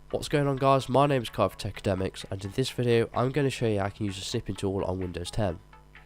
What's going on, guys? My name is Kyle for Techademics, and in this video I'm going to show you how I can use a snipping tool on Windows 10.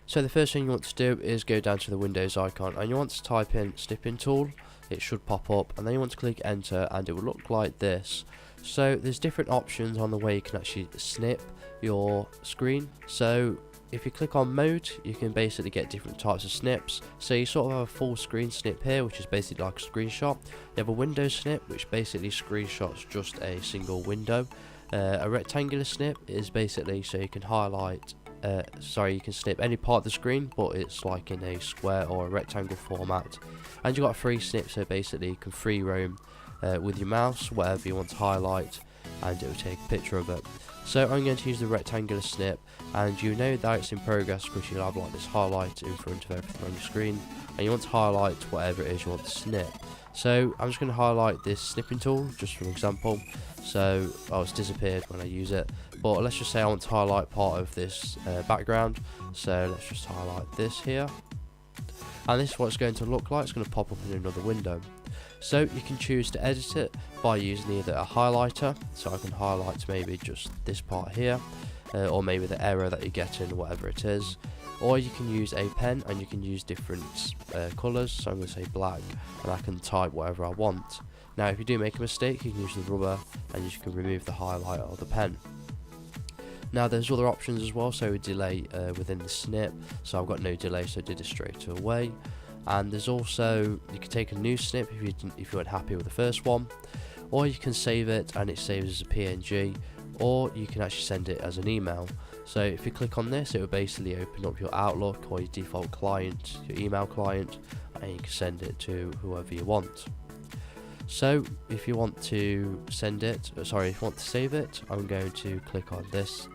So the first thing you want to do is go down to the Windows icon and you want to type in snipping tool. It should pop up, and then you want to click enter and it will look like this. So there's different options on the way you can actually snip your screen. So if you click on mode, you can basically get different types of snips. So you sort of have a full screen snip here, which is basically like a screenshot. You have a window snip, which basically screenshots just a single window. A rectangular snip is basically so you can highlight, you can snip any part of the screen, but it's like in a square or a rectangle format. And you've got a free snip, so basically you can free roam with your mouse, whatever you want to highlight, and it will take a picture of it. So I'm going to use the rectangular snip, and you know that it's in progress because you'll have like this highlight in front of everything on your screen, and you want to highlight whatever it is you want to snip. So I'm just going to highlight this snipping tool just for an example. So it's disappeared when I use it, but let's just say I want to highlight part of this background. So let's just highlight this here, and this is what it's going to look like. It's going to pop up in another window. So you can choose to edit it by using either a highlighter, so I can highlight maybe just this part here, or maybe the error that you're getting, whatever it is. Or you can use a pen, and you can use different colours, so I'm going to say black, and I can type whatever I want. Now if you do make a mistake, you can use the rubber and you can remove the highlighter or the pen. Now there's other options as well, so delay within the snip, so I've got no delay, so I did it straight away. And there's also, you can take a new snip if you weren't happy with the first one, or you can save it and it saves as a PNG, or you can actually send it as an email. So if you click on this, it will basically open up your Outlook or your default client, your email client, and you can send it to whoever you want. So if you want to if you want to save it, I'm going to click on this,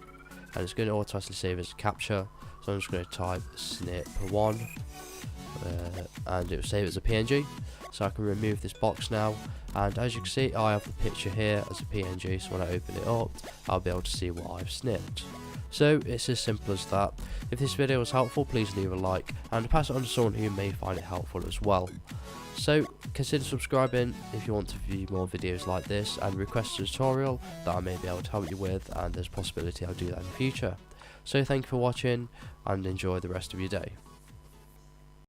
and it's going to automatically save as a capture. So I'm just going to type snip1. And it will save it as a PNG, so I can remove this box now, and as you can see I have the picture here as a PNG, so when I open it up I'll be able to see what I've snipped. So it's as simple as that. If this video was helpful, please leave a like and pass it on to someone who may find it helpful as well. So consider subscribing if you want to view more videos like this, and request a tutorial that I may be able to help you with, and there's a possibility I'll do that in the future. So thank you for watching and enjoy the rest of your day.